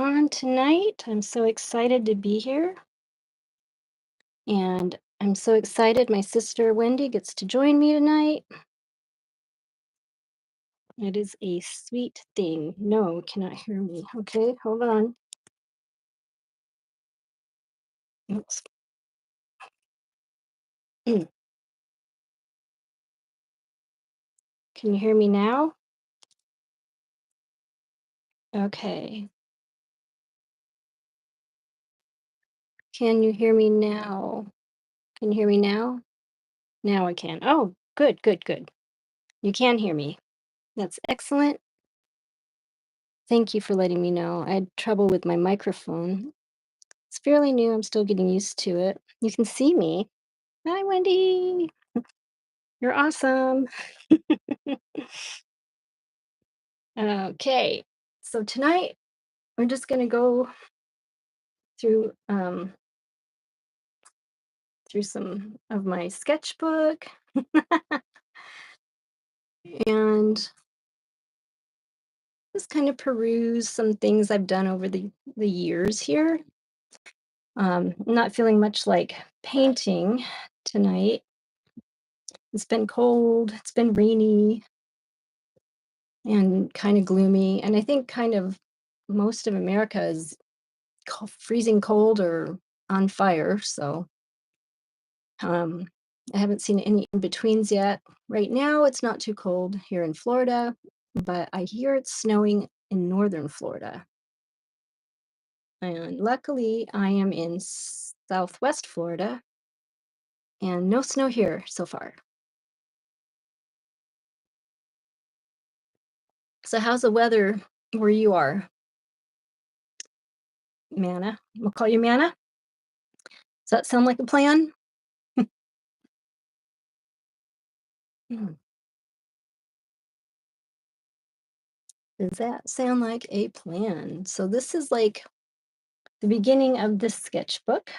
on tonight. I'm so excited to be here. And I'm so excited my sister Wendy gets to join me tonight. It is a sweet thing. No, cannot hear me. Okay, hold on. Oops. Can you hear me now? Okay. Can you hear me now? Can you hear me now? Now I can. Oh, good, good, good. You can hear me. That's excellent. Thank you for letting me know. I had trouble with my microphone. It's fairly new. I'm still getting used to it. You can see me. Hi, Wendy. You're awesome. Okay. So tonight we're just going to go through through some of my sketchbook and just kind of peruse some things I've done over the years here. I'm not feeling much like painting tonight. It's been cold, it's been rainy and kind of gloomy, and I think kind of most of America is freezing cold or on fire. So um, I haven't seen any in betweens yet. Right now, it's not too cold here in Florida, but I hear it's snowing in northern Florida. And luckily, I am in southwest Florida and no snow here so far. So, how's the weather where you are, Manna? We'll call you Manna. Does that sound like a plan? Hmm. Does that sound like a plan? So, this is like the beginning of this sketchbook.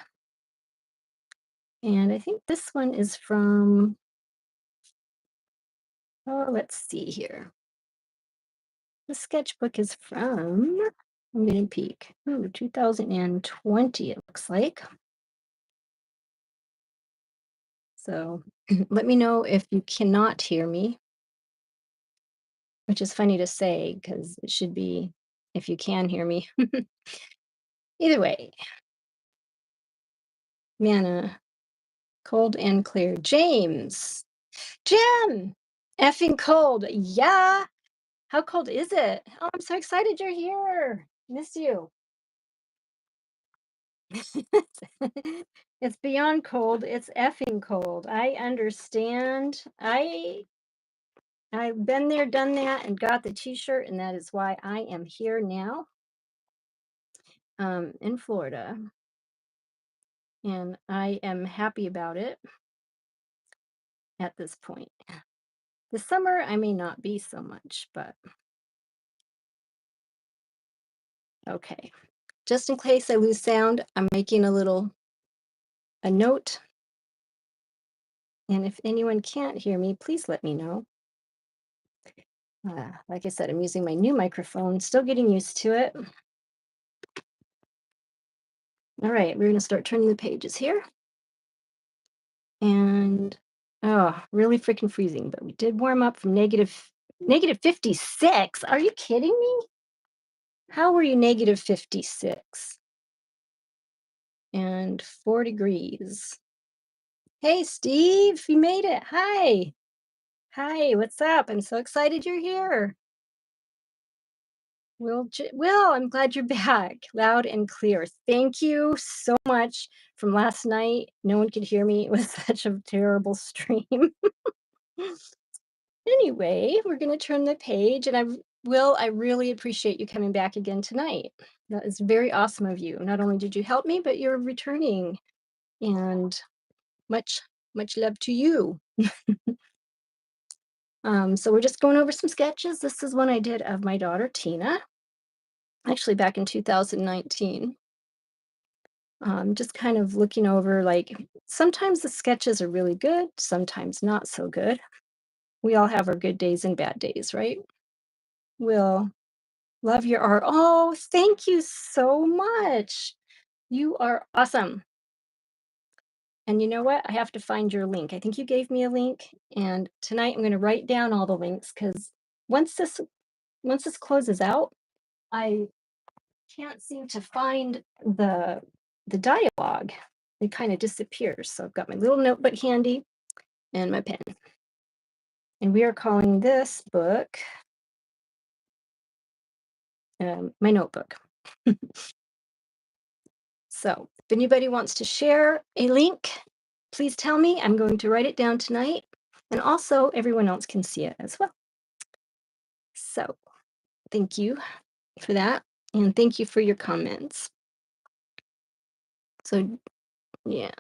And I think this one is from, oh, let's see here. The sketchbook is from, I'm going to peek, 2020, it looks like. So let me know if you cannot hear me, which is funny to say because it should be if you can hear me. Either way, Manna, cold and clear. James, Jim, effing cold. Yeah. How cold is it? Oh, I'm so excited you're here. Miss you. It's beyond cold, it's effing cold. I understand. I've been there, done that, and got the t-shirt, and that is why I am here now, in Florida, and I am happy about it at this point. This summer, I may not be so much, but okay. Just in case I lose sound, I'm making a note, and if anyone can't hear me, please let me know. Like I said, I'm using my new microphone, still getting used to it. All right, we're gonna start turning the pages here. And oh, really freaking freezing, but we did warm up from negative 56. Are you kidding me? How were you negative 56 and 4 degrees? Hey, Steve, you made it. Hi. Hi, what's up? I'm so excited you're here. Will, I'm glad you're back, loud and clear. Thank you so much from last night. No one could hear me. It was such a terrible stream. Anyway, we're going to turn the page, and I really appreciate you coming back again tonight. That is very awesome of you. Not only did you help me, but you're returning, and much, much love to you. So we're just going over some sketches. This is one I did of my daughter Tina, actually back in 2019. Just kind of looking over, like, sometimes the sketches are really good, sometimes not so good. We all have our good days and bad days, right? Will Love your art. Oh, thank you so much. You are awesome. And you know what? I have to find your link. I think you gave me a link, and tonight I'm going to write down all the links because once this once this closes out, I can't seem to find the dialogue. It kind of disappears. So I've got my little notebook handy and my pen. And we are calling this book my notebook. So if anybody wants to share a link, please tell me. I'm going to write it down tonight. And also, everyone else can see it as well. So thank you for that. And thank you for your comments. So, yeah.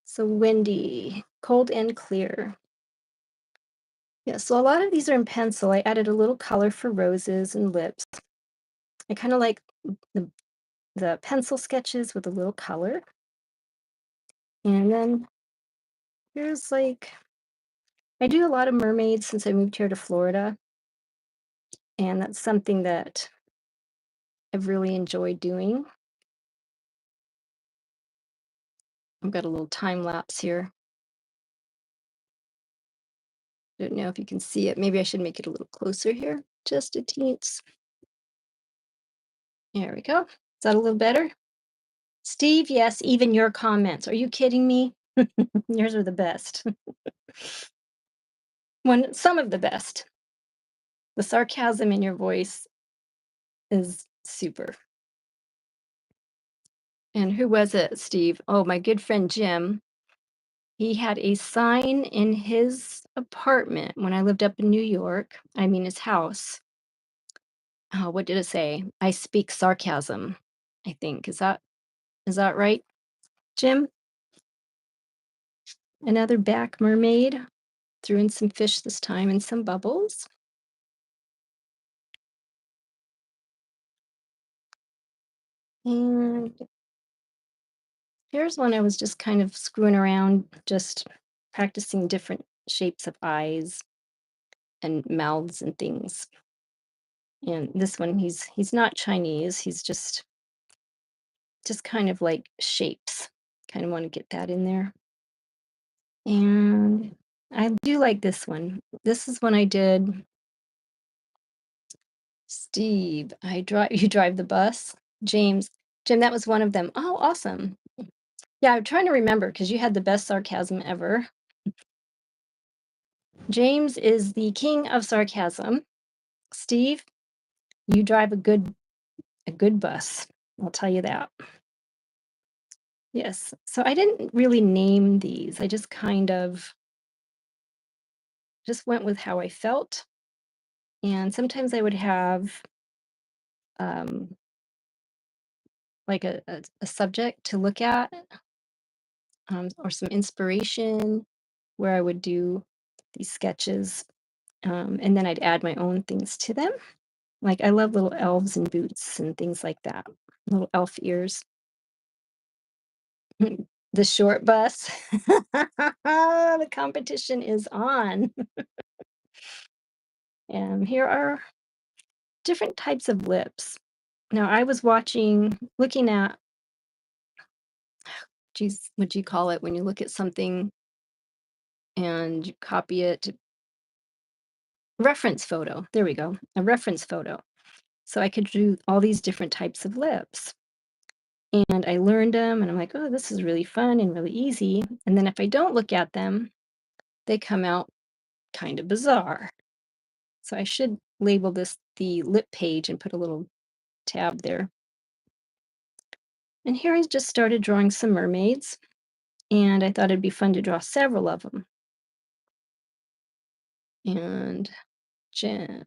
So, Wendy, cold and clear. Yeah, so a lot of these are in pencil. I added a little color for roses and lips. I kind of like the, the pencil sketches with a little color. And then here's like, I do a lot of mermaids since I moved here to Florida. And that's something that I've really enjoyed doing. I've got a little time lapse here. Don't know if you can see it. Maybe I should make it a little closer here. Just a teens. There we go. Is that a little better? Steve, yes, even your comments. Are you kidding me? Yours are the best. Some of the best. The sarcasm in your voice is super. And who was it, Steve? Oh, my good friend Jim. He had a sign in his apartment when I lived up in New York. I mean, his house. Oh, what did it say? I speak sarcasm, I think. Is that right, Jim? Another back mermaid. Threw in some fish this time and some bubbles. And here's one I was just kind of screwing around, just practicing different shapes of eyes and mouths and things. And this one, he's not Chinese. He's just kind of like shapes. Kind of want to get that in there. And I do like this one. This is one I did. Steve, I drive. You drive the bus. James, Jim, that was one of them. Oh, awesome. Yeah, I'm trying to remember because you had the best sarcasm ever. James is the king of sarcasm. Steve, you drive a good bus. I'll tell you that. Yes. So I didn't really name these. I just kind of just went with how I felt. And sometimes I would have um, like a subject to look at or some inspiration where I would do these sketches. And then I'd add my own things to them. Like I love little elves and boots and things like that, little elf ears. The short bus. The competition is on. And here are different types of lips. Now, I was looking at, geez, what do you call it when you look at something and you copy it? Reference photo. There we go. A reference photo. So I could do all these different types of lips. And I learned them, and I'm like, oh, this is really fun and really easy. And then if I don't look at them, they come out kind of bizarre. So I should label this the lip page and put a little tab there. And here I just started drawing some mermaids, and I thought it'd be fun to draw several of them. And Jen,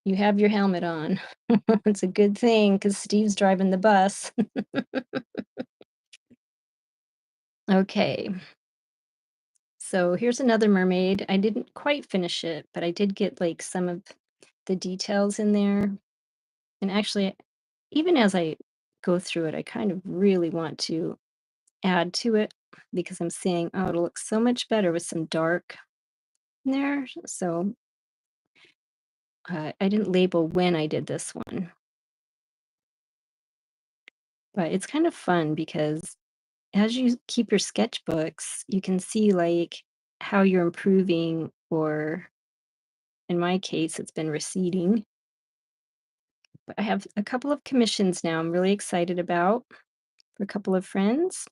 you have your helmet on. It's a good thing because Steve's driving the bus. Okay, so here's another mermaid. I didn't quite finish it, but I did get like some of the details in there. And actually, even as I go through it, I kind of really want to add to it because I'm seeing, oh, it'll look so much better with some dark in there. So I didn't label when I did this one, but it's kind of fun because as you keep your sketchbooks, you can see like how you're improving, or in my case, it's been receding. But I have a couple of commissions now I'm really excited about for a couple of friends.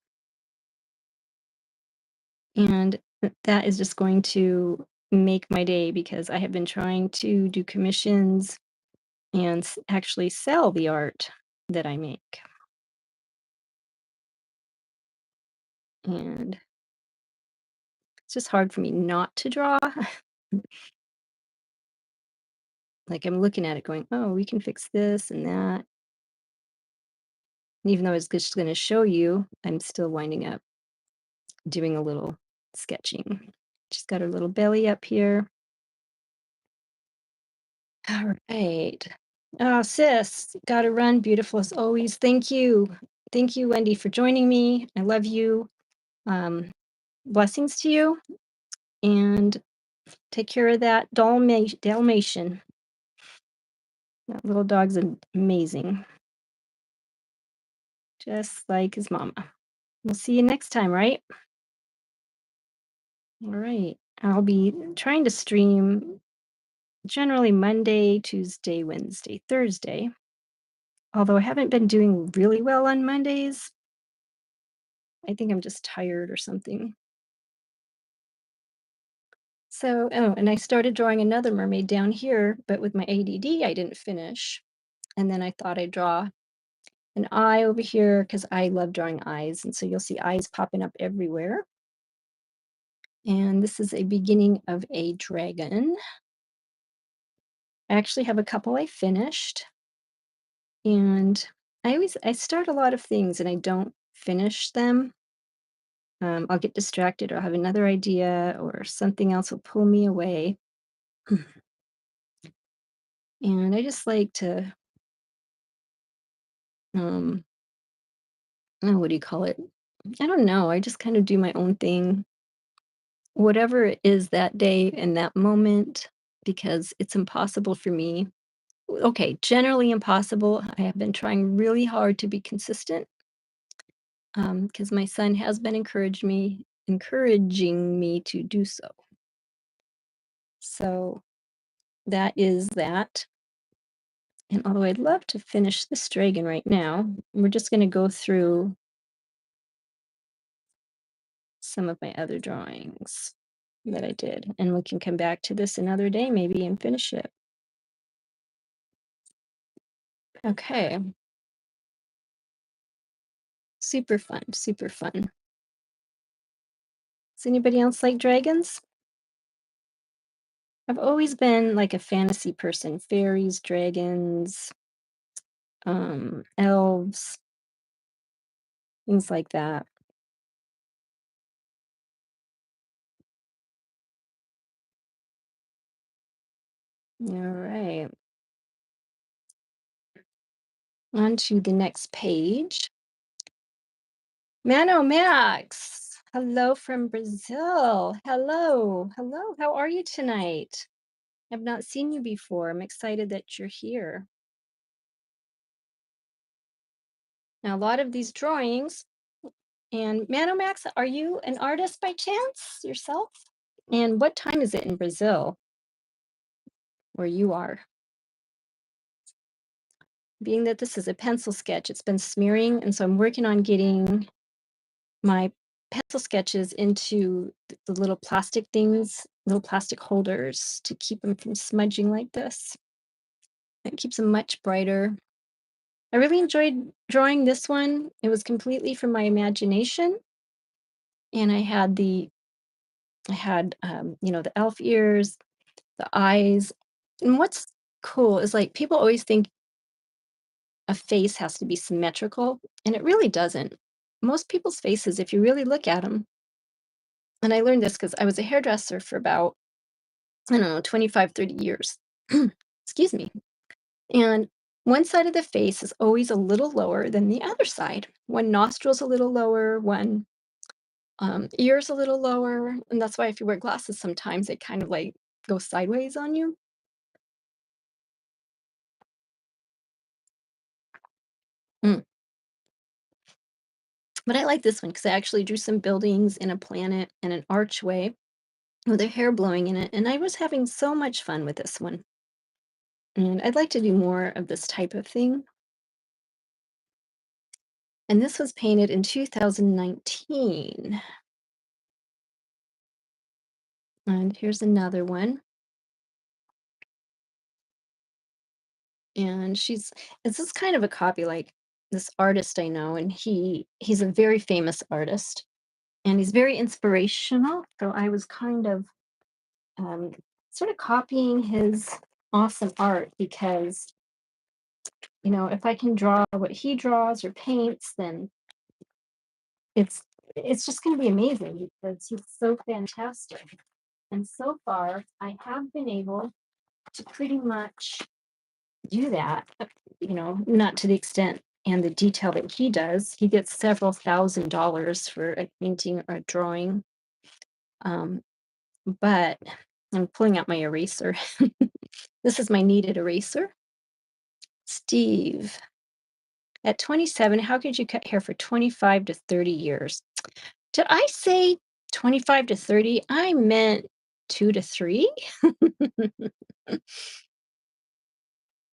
And that is just going to make my day because I have been trying to do commissions and actually sell the art that I make. And it's just hard for me not to draw. Like I'm looking at it going, oh, we can fix this and that. And even though I was just going to show you, I'm still winding up doing a little sketching. She's got her little belly up here. All right. Oh, sis, gotta run. Beautiful as always. Thank you. Thank you, Wendy, for joining me. I love you. Um, Blessings to you. And take care of that Dalmatian. That little dog's amazing, just like his mama. We'll see you next time, right? All right. I'll be trying to stream generally Monday, Tuesday, Wednesday, Thursday. Although I haven't been doing really well on Mondays. I think I'm just tired or something. So, oh, and I started drawing another mermaid down here, but with my ADD, I didn't finish. And then I thought I'd draw an eye over here because I love drawing eyes. And so you'll see eyes popping up everywhere. And this is a beginning of a dragon. I actually have a couple I finished. And I start a lot of things and I don't finish them. I'll get distracted or have another idea or something else will pull me away. And I just like to, um, oh, what do you call it? I don't know. I just kind of do my own thing, whatever it is that day and that moment, because it's impossible for me. Okay, generally impossible. I have been trying really hard to be consistent because my son has been encouraging me to do so. So that is that. And although I'd love to finish this dragon right now, we're just going to go through some of my other drawings that I did, and we can come back to this another day maybe and finish it. Okay. Super fun, super fun. Does anybody else like dragons? I've always been like a fantasy person, fairies, dragons, elves, things like that. All right. On to the next page. Mano Max. Hello from Brazil. Hello. Hello. How are you tonight? I've not seen you before. I'm excited that you're here. Now, a lot of these drawings, and Mano Max, are you an artist by chance yourself? And what time is it in Brazil where you are? Being that this is a pencil sketch, it's been smearing, and so I'm working on getting my pencil sketches into the little plastic things, little plastic holders to keep them from smudging like this. It keeps them much brighter. I really enjoyed drawing this one. It was completely from my imagination, and the elf ears, the eyes. And what's cool is like people always think a face has to be symmetrical, and it really doesn't. Most people's faces, if you really look at them, and I learned this because I was a hairdresser for about, I don't know, 25, 30 years. Excuse me. And one side of the face is always a little lower than the other side. One nostril's a little lower, one ear's a little lower. And that's why if you wear glasses, sometimes they kind of like go sideways on you. Mm. But I like this one because I actually drew some buildings and a planet and an archway with a hair blowing in it, and I was having so much fun with this one. And I'd like to do more of this type of thing. And this was painted in 2019. And here's another one. And this is kind of a copy, like this artist I know, and he's a very famous artist, and he's very inspirational. So I was kind of um, sort of copying his awesome art because if I can draw what he draws or paints, then it's it's just going to be amazing because he's so fantastic. And so far, I have been able to pretty much do that, not to the extent and the detail that he does. He gets several $1,000s for a painting or a drawing. Um, but I'm pulling out my eraser. This is my kneaded eraser. Steve, at 27, how could you cut hair for 25 to 30 years? Did I say 25 to 30? I meant 2 to 3.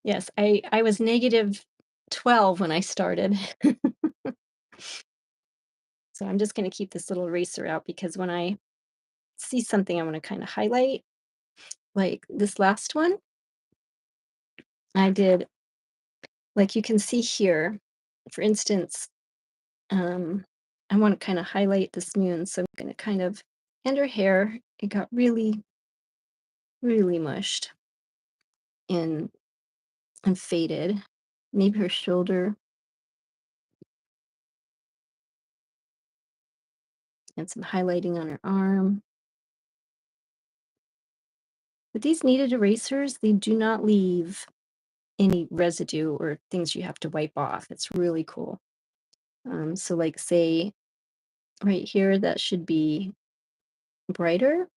Yes, I was negative 12 when I started. So I'm just going to keep this little eraser out because when I see something I want to kind of highlight, like this last one, I did, like you can see here, for instance, um, I want to kind of highlight this moon. So I'm going to kind of, and her hair, it got really, really mushed in and faded. Maybe her shoulder and some highlighting on her arm. But these kneaded erasers, they do not leave any residue or things you have to wipe off. It's really cool. So like say right here, that should be brighter.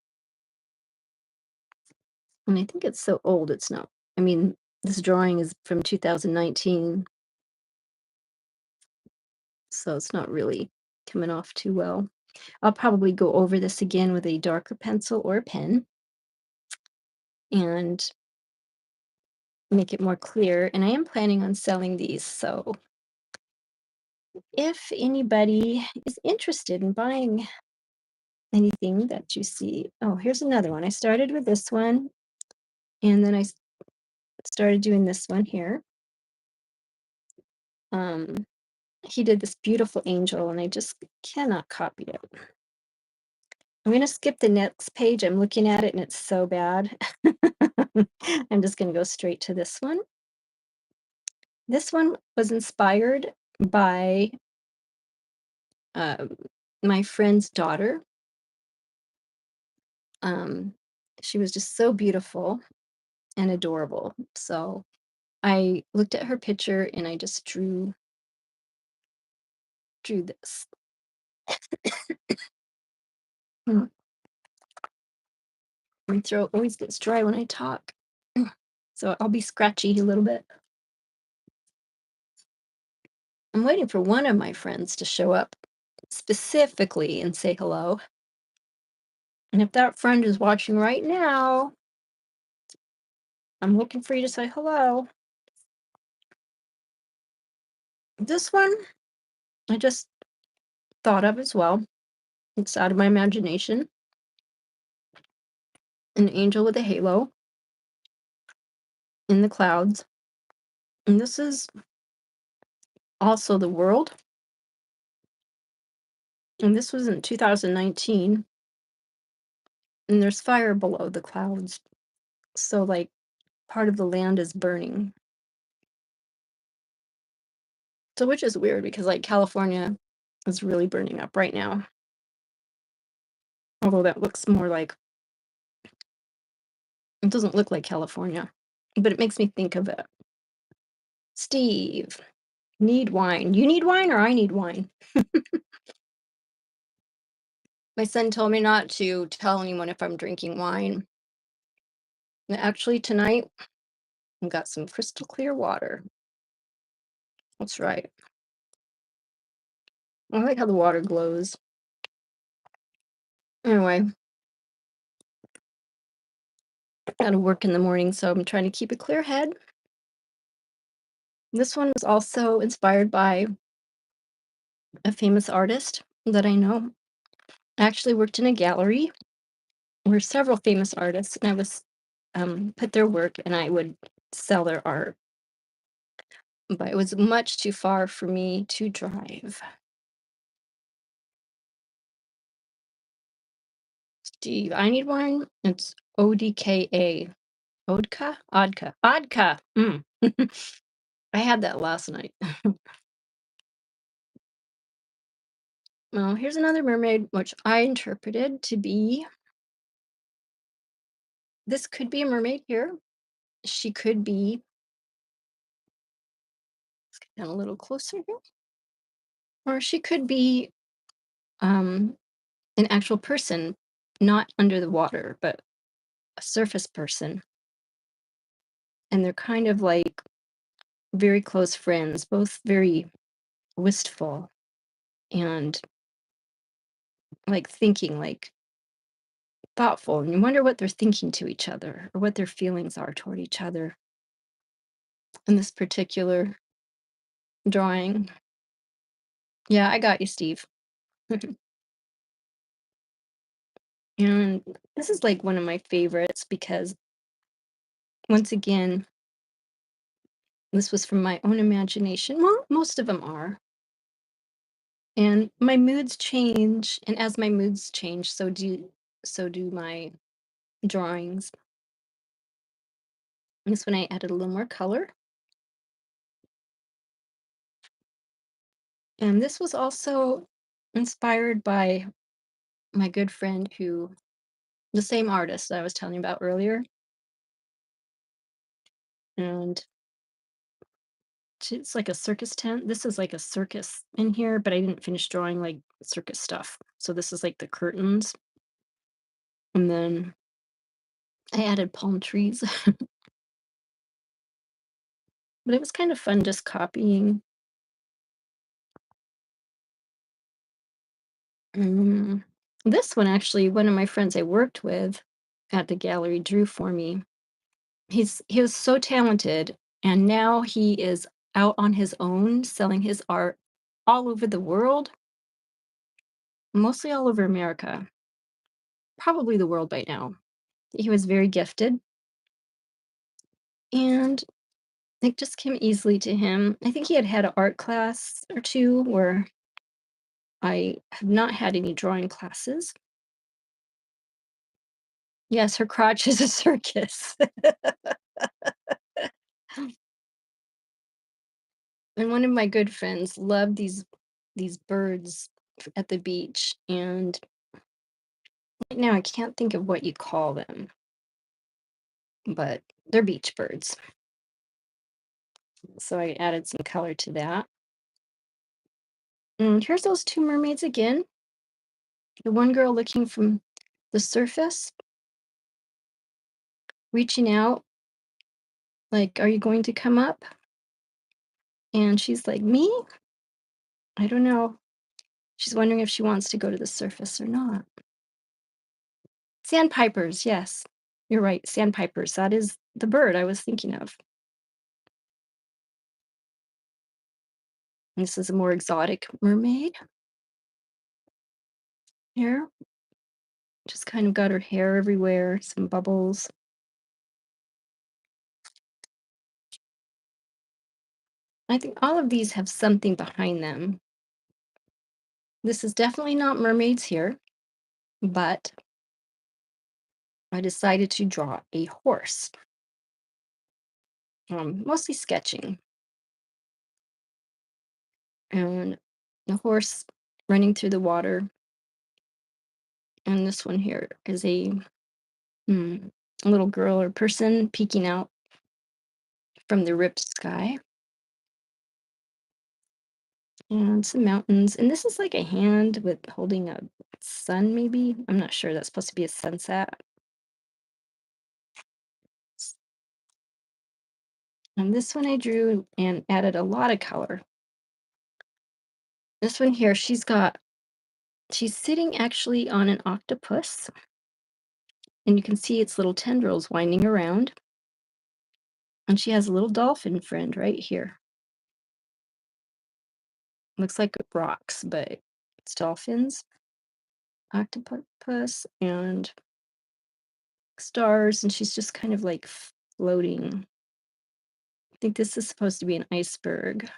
And I think it's so old, it's not. I mean, this drawing is from 2019, so it's not really coming off too well. I'll probably go over this again with a darker pencil or a pen and make it more clear. And I am planning on selling these. So if anybody is interested in buying anything that you see, oh, here's another one. I started with this one and then I started doing this one here. Um, he did this beautiful angel, and I just cannot copy it. I'm going to skip the next page. I'm looking at it, and it's so bad. I'm just going to go straight to this one. This one was inspired by um, my friend's daughter. Um, she was just so beautiful and adorable. So I looked at her picture, and I just drew this. Hmm. My throat always gets dry when I talk. So I'll be scratchy a little bit. I'm waiting for one of my friends to show up specifically and say hello. And if that friend is watching right now, I'm looking for you to say hello. This one I just thought of as well. It's out of my imagination. An angel with a halo in the clouds. And this is also the world. And this was in 2019. And there's fire below the clouds. So, like, part of the land is burning. So, which is weird because, like, California is really burning up right now. Although that looks more like, it doesn't look like California, but it makes me think of it. Steve, need wine. You need wine or I need wine? My son told me not to tell anyone if I'm drinking wine. And actually, tonight, I've got some crystal clear water. That's right. I like how the water glows. Anyway, gotta work in the morning, so I'm trying to keep a clear head. This one was also inspired by a famous artist that I know. I actually worked in a gallery where several famous artists, and I was put their work and I would sell their art. But it was much too far for me to drive. Steve, I need one. It's ODKA. Odka? Odka. Odka. Mm. I had that last night. Well, here's another mermaid, which I interpreted to be this could be a mermaid here. She could be, let's get down a little closer here, or she could be um, an actual person, not under the water, but a surface person. And they're kind of like very close friends, both very wistful and like thinking, like thoughtful. And you wonder what they're thinking to each other or what their feelings are toward each other in this particular drawing. Yeah, I got you, Steve. And this is like one of my favorites because once again, this was from my own imagination. Well, most of them are. And my moods change, and as my moods change, so do my drawings. And this one I added a little more color. And this was also inspired by my good friend who the same artist that I was telling you about earlier. And it's like a circus tent. This is like a circus in here, but I didn't finish drawing like circus stuff. So this is like the curtains. And then I added palm trees, but it was kind of fun just copying. Um, this one actually, one of my friends I worked with at the gallery drew for me. He was so talented, and now he is out on his own selling his art all over the world, mostly all over America, probably the world by now. He was very gifted, and it just came easily to him. I think he had an art class or two where I have not had any drawing classes. Yes, her crotch is a circus. And one of my good friends loved these birds at the beach, and right now I can't think of what you call them, but they're beach birds. So I added some color to that. And here's those two mermaids again. The one girl looking from the surface, reaching out, like, "Are you going to come up?" And she's like, "Me? I don't know." She's wondering if she wants to go to the surface or not. Sandpipers, yes. You're right, sandpipers. That is the bird I was thinking of. This is a more exotic mermaid here. Just kind of got her hair everywhere, some bubbles. I think all of these have something behind them. This is definitely not mermaids here, but I decided to draw a horse, mostly sketching. And the horse running through the water. And this one here is a little girl or person peeking out from the ripped sky. And some mountains. And this is like a hand with holding a sun, maybe. I'm not sure. That's supposed to be a sunset. And this one I drew and added a lot of color. This one here, she's sitting actually on an octopus, and you can see its little tendrils winding around, and she has a little dolphin friend right here. Looks like rocks, but it's dolphins, octopus, and stars, and she's just kind of like floating. I think this is supposed to be an iceberg.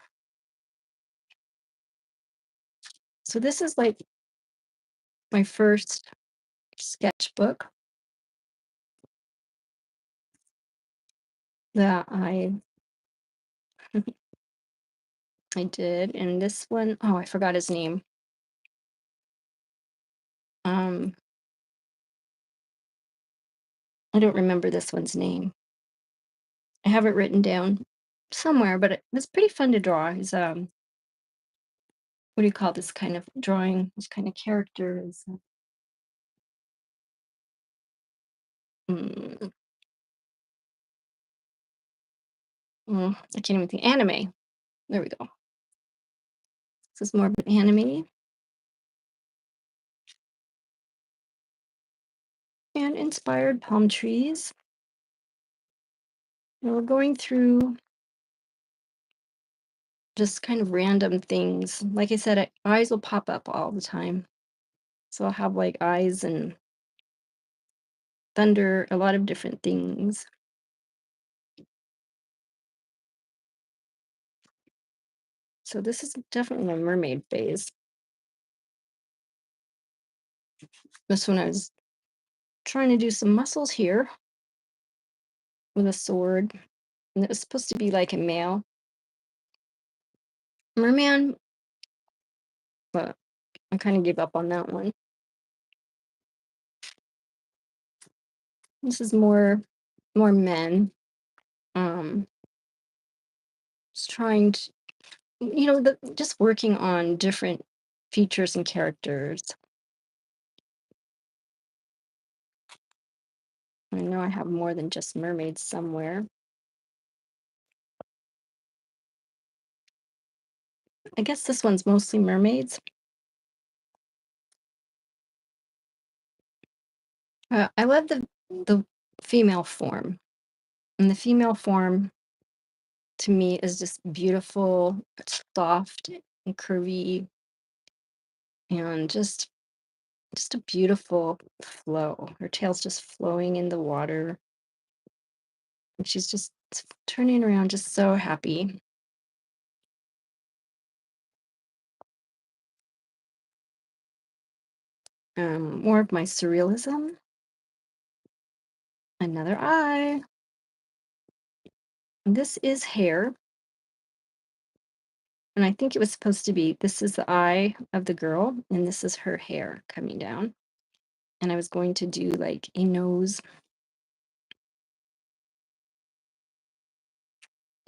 So this is like my first sketchbook that I did, and this one, oh, I forgot his name. Um, I don't remember this one's name. I have it written down somewhere, but it was pretty fun to draw. He's what do you call this kind of drawing? This kind of character is mm, I can't even think. Anime. There we go. This is more of an anime and inspired palm trees. And we're going through just kind of random things. Like I said, eyes will pop up all the time. So I'll have like eyes and thunder, a lot of different things. So this is definitely a mermaid phase. This one I was trying to do some muscles here with a sword. And it was supposed to be like a male merman, but I kind of gave up on that one. This is more men. Um, just trying to, just working on different features and characters. I know I have more than just mermaids somewhere. I guess this one's mostly mermaids. I love the female form, and the female form to me is just beautiful. It's soft and curvy, and just a beautiful flow. Her tail's just flowing in the water, and she's just turning around, just so happy. More of my surrealism. Another eye. And this is hair. And I think it was supposed to be this is the eye of the girl, and this is her hair coming down. And I was going to do like a nose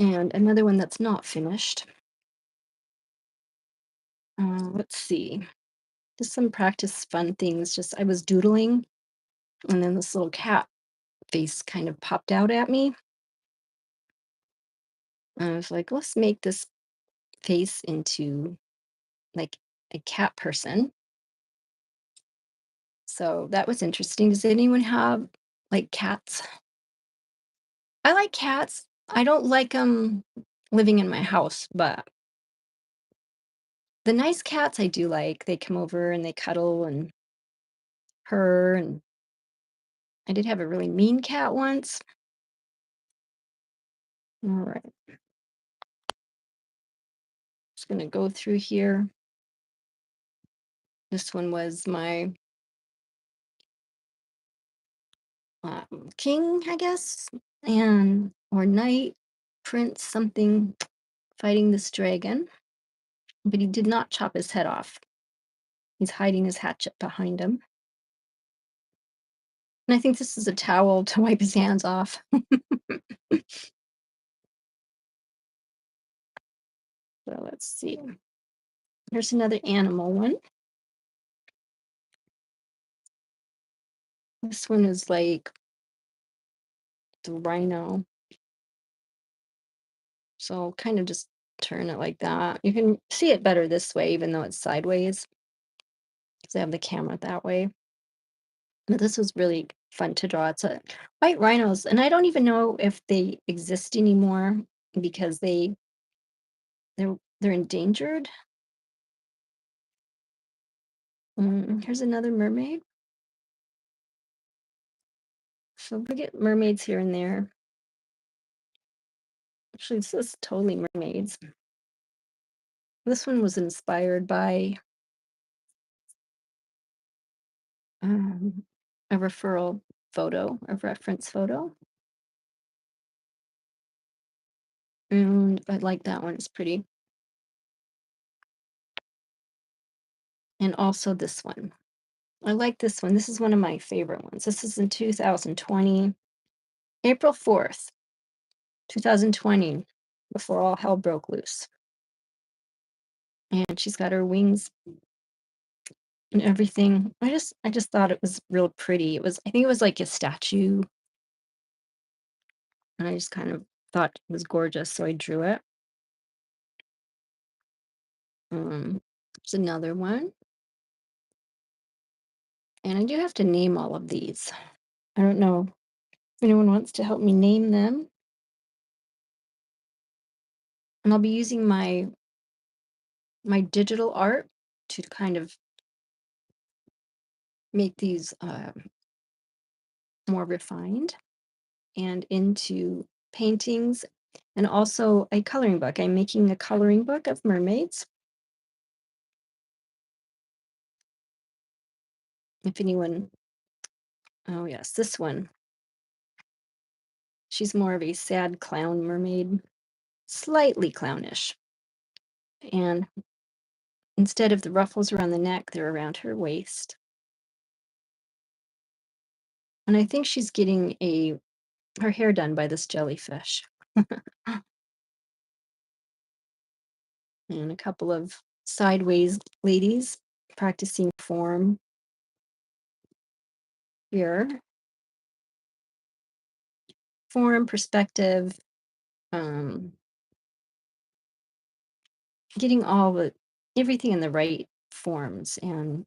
and another one that's not finished. Let's see. Just some practice fun things. Just I was doodling, and then this little cat face kind of popped out at me. And I was like, let's make this face into like a cat person. So that was interesting. Does anyone have like cats? I like cats. I don't like them living in my house, but the nice cats I do like. They come over and they cuddle and purr. And I did have a really mean cat once. All right, just gonna go through here. This one was my king, I guess, and or knight, prince, something fighting this dragon. But he did not chop his head off. He's hiding his hatchet behind him. And I think this is a towel to wipe his hands off. So let's see. Here's another animal one. This one is like the rhino. So kind of just turn it like that. You can see it better this way, even though it's sideways, because I have the camera that way. But this was really fun to draw. It's a white rhinos, and I don't even know if they exist anymore because they're endangered. Here's another mermaid. So we get mermaids here and there. Actually, this is totally mermaids. This one was inspired by um, a referral photo, a reference photo. And I like that one. It's pretty. And also this one. I like this one. This is one of my favorite ones. This is in 2020, April 4th, 2020, before all hell broke loose. And she's got her wings and everything. I just thought it was real pretty. I think it was like a statue, and I just kind of thought it was gorgeous, so I drew it. There's another one, and I do have to name all of these. I don't know if anyone wants to help me name them. And I'll be using my digital art to kind of make these more refined and into paintings, and also a coloring book. I'm making a coloring book of mermaids. If anyone, oh yes, this one. She's more of a sad clown mermaid, slightly clownish. And instead of the ruffles around the neck, they're around her waist. And I think she's getting her hair done by this jellyfish. And a couple of sideways ladies practicing form here. Form, perspective, um, getting everything in the right forms and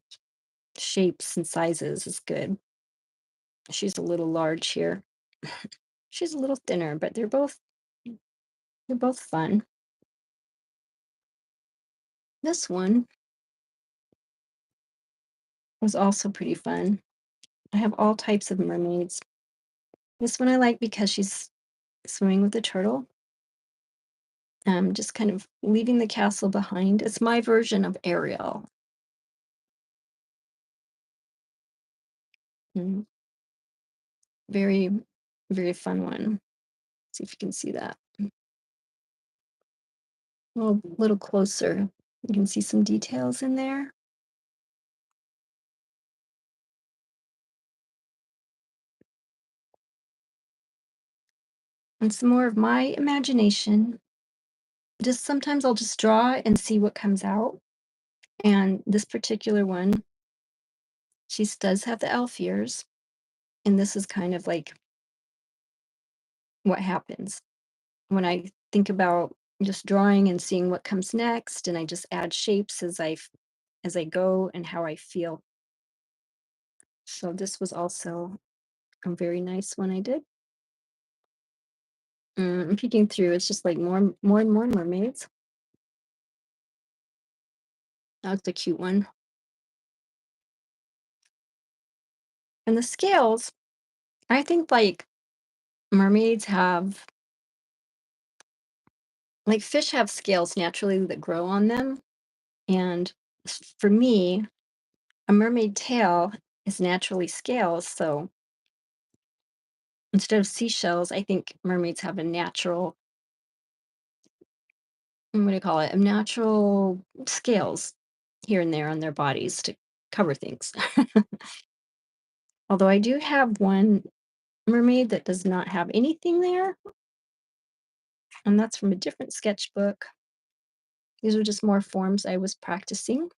shapes and sizes is good. She's a little large here. She's a little thinner, but they're both fun. This one was also pretty fun. I have all types of mermaids. This one I like because she's swimming with a turtle. Just kind of leaving the castle behind. It's my version of Ariel. Mm, very, very fun one. See if you can see that. A little closer. You can see some details in there. And some more of my imagination. Just sometimes I'll just draw and see what comes out. And this particular one, she does have the elf ears. And this is kind of like what happens when I think about just drawing and seeing what comes next. And I just add shapes as I go and how I feel. So this was also a very nice one I did. I'm peeking through. It's just like more and more mermaids. That's a cute one. And the scales, I think like mermaids have, like fish have scales naturally that grow on them. And for me, a mermaid tail is naturally scales. So instead of seashells, I think mermaids have a natural, what do you call it? A natural scales here and there on their bodies to cover things. Although I do have one mermaid that does not have anything there, and that's from a different sketchbook. These are just more forms I was practicing.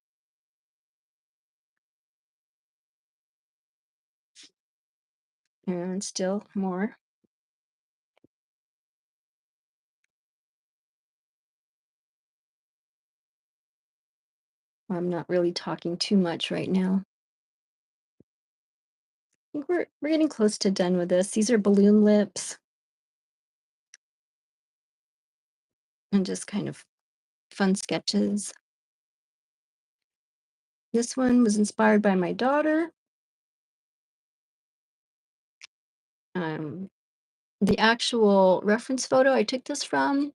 And still more. I'm not really talking too much right now. I think we're getting close to done with this. These are balloon lips and just kind of fun sketches. This one was inspired by my daughter. Um, the actual reference photo I took this from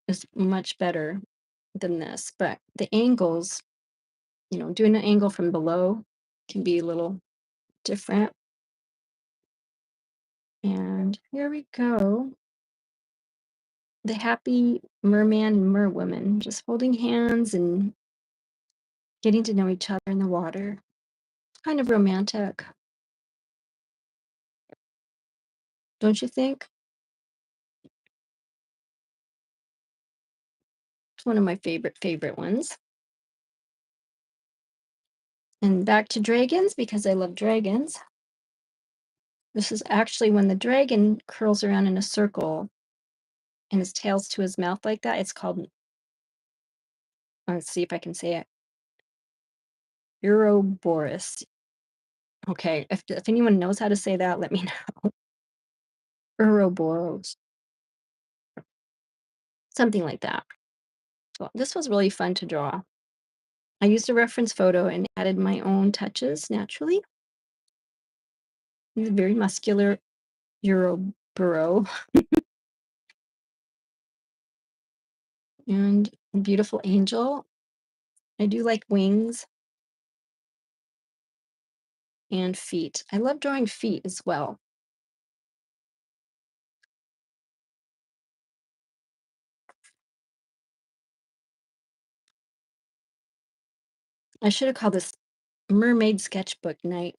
is much better than this, but the angles, doing an angle from below can be a little different. And here we go. The happy merman and merwoman just holding hands and getting to know each other in the water. Kind of romantic, don't you think? It's one of my favorite ones. And back to dragons because I love dragons. This is actually when the dragon curls around in a circle and his tail's to his mouth like that. It's called, let's see if I can say it, Uroboros. Okay, if anyone knows how to say that, let me know. Uroboros, something like that. So this was really fun to draw. I used a reference photo and added my own touches naturally. He's a very muscular Euroboro and a beautiful angel. I do like wings and feet. I love drawing feet as well. I should have called this mermaid sketchbook night.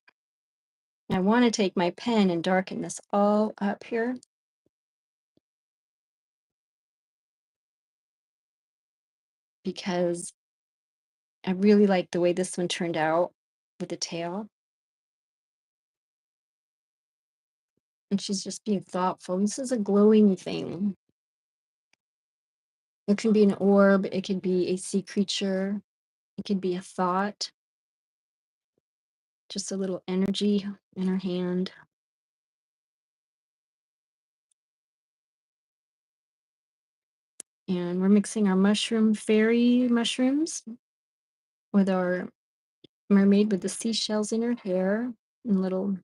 I want to take my pen and darken this all up here because I really like the way this one turned out with the tail. And she's just being thoughtful. This is a glowing thing. It can be an orb, it could be a sea creature, it could be a thought, just a little energy in her hand. And we're mixing our mushroom fairy mushrooms with our mermaid with the seashells in her hair and little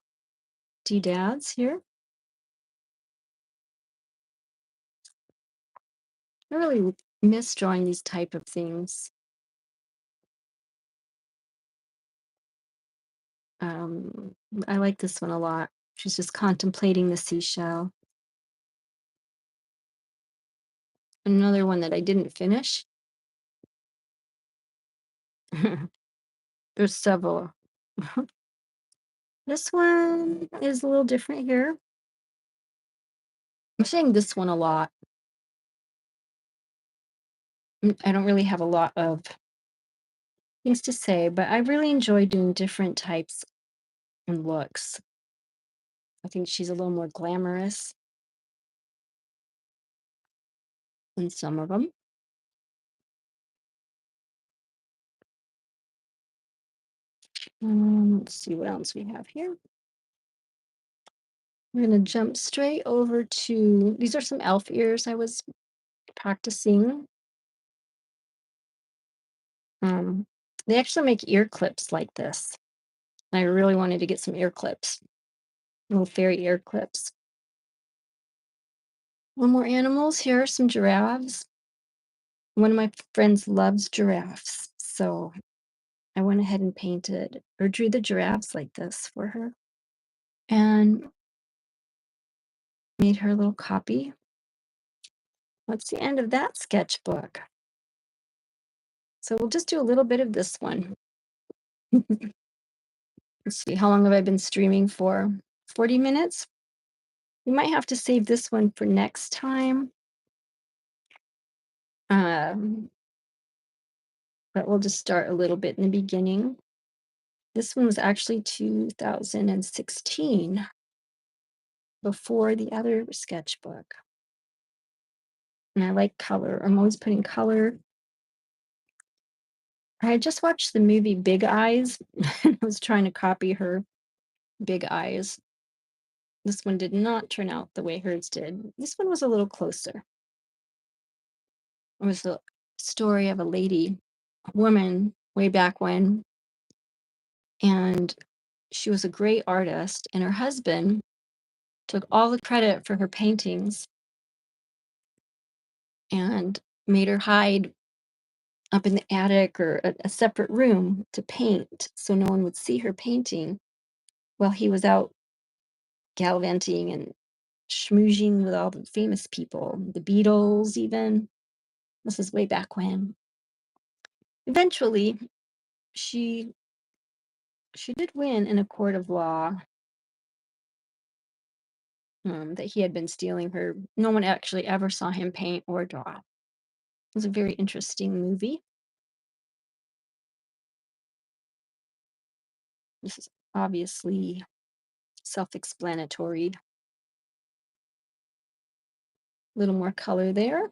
doodads here. I really miss drawing these type of things. Um, I like this one a lot. She's just contemplating the seashell. Another one that I didn't finish. There's several. This one is a little different here. I'm saying this one a lot. I don't really have a lot of things to say, but I really enjoy doing different types and looks. I think she's a little more glamorous than some of them. Let's see what else we have here. We're going to jump straight over to these are some elf ears I was practicing. Um, they actually make ear clips like this. I really wanted to get some ear clips, little fairy ear clips. One more animals. Here are some giraffes. One of my friends loves giraffes, so I went ahead and painted or drew the giraffes like this for her and made her a little copy. That's the end of that sketchbook. So we'll just do a little bit of this one. Let's see, how long have I been streaming for? 40 minutes? We might have to save this one for next time. Um, but we'll just start a little bit in the beginning. This one was actually 2016 before the other sketchbook. And I like color. I'm always putting color I just watched the movie Big Eyes. I was trying to copy her big eyes. This one did not turn out the way hers did. This one was a little closer. It was a story of a lady, a woman way back when, and she was a great artist, and her husband took all the credit for her paintings and made her hide up in the attic or a separate room to paint so no one would see her painting while he was out gallivanting and schmoozing with all the famous people, the Beatles, even. This is way back when. Eventually, she she did win in a court of law, that he had been stealing her. No one actually ever saw him paint or draw. It was a very interesting movie. This is obviously self-explanatory. A little more color there.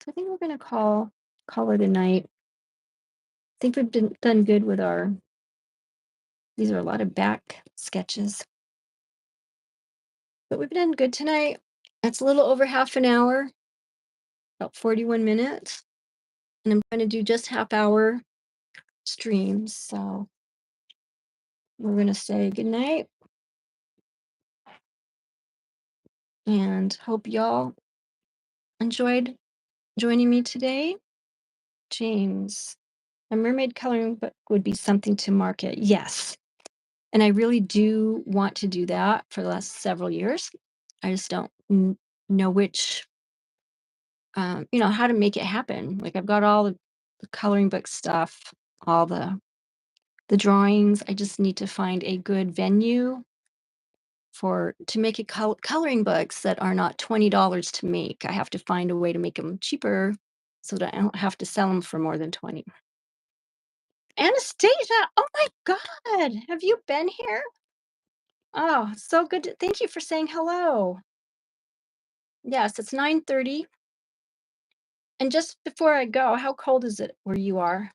So I think we're gonna call it a night. I think we've done good with our. These are a lot of back sketches, but we've done good tonight. It's a little over half an hour, about 41 minutes, and I'm going to do just half hour streams. So we're going to say good night and hope y'all enjoyed joining me today. James, a mermaid coloring book would be something to market. Yes. And I really do want to do that for the last several years. I just don't know which, how to make it happen. Like I've got all the coloring book stuff, all the drawings. I just need to find a good venue for to make it coloring books that are not $20 to make. I have to find a way to make them cheaper so that I don't have to sell them for more than 20. Anastasia, oh my God, have you been here? Oh, so good. Thank you for saying hello. Yes, it's 9:30. And just before I go, how cold is it where you are?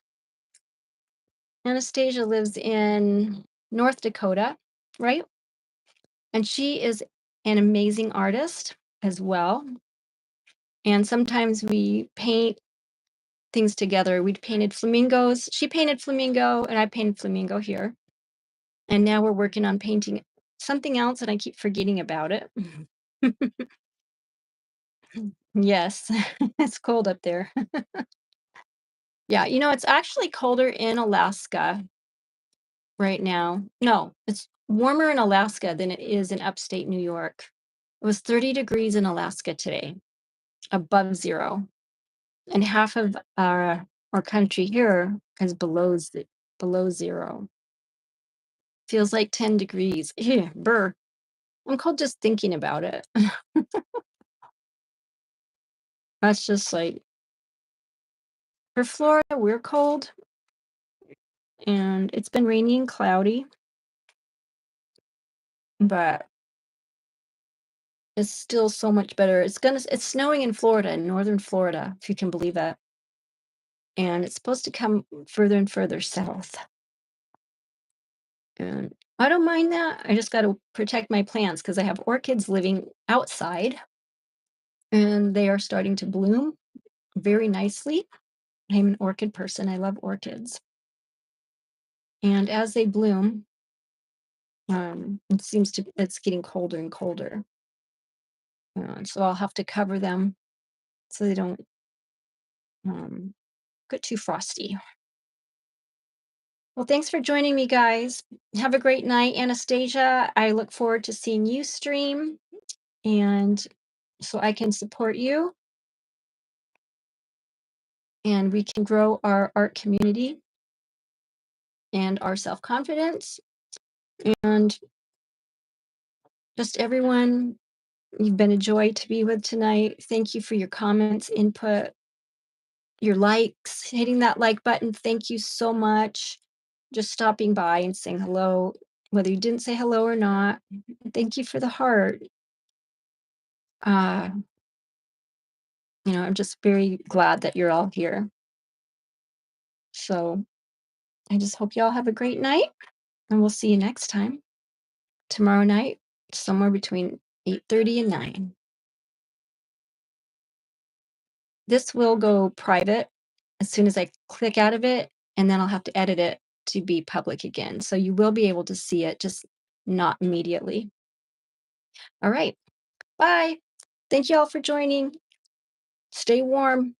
Anastasia lives in North Dakota, right? And she is an amazing artist as well. And sometimes we paint things together. We painted flamingos. She painted flamingo, and I painted flamingo here. And now we're working on painting something else, and I keep forgetting about it. Yes, it's cold up there. Yeah, it's actually colder in Alaska right now. No, it's warmer in Alaska than it is in upstate New York. It was 30 degrees in Alaska today, above zero. And half of our country here is below zero. Feels like 10 degrees. Ew, burr. I'm cold just thinking about it. That's just like for Florida, we're cold and it's been rainy and cloudy, but it's still so much better. It's snowing in Florida, in northern Florida, if you can believe that. And it's supposed to come further and further south. And I don't mind that. I just got to protect my plants because I have orchids living outside and they are starting to bloom very nicely. I'm an orchid person. I love orchids. And as they bloom, it's getting colder and colder. So I'll have to cover them so they don't um, get too frosty. Well, thanks for joining me, guys. Have a great night, Anastasia. I look forward to seeing you stream and so I can support you and we can grow our art community and our self-confidence. And just everyone, you've been a joy to be with tonight. Thank you for your comments, input, your likes, hitting that like button. Thank you so much. Just stopping by and saying hello. whether you didn't say hello or not. Thank you for the heart. Uh, I'm just very glad that you're all here. So I just hope you all have a great night, and we'll see you next time tomorrow night, somewhere between 8:30 and 9. This will go private as soon as I click out of it, and then I'll have to edit it to be public again. So you will be able to see it, just not immediately. All right. Bye. Thank you all for joining. Stay warm.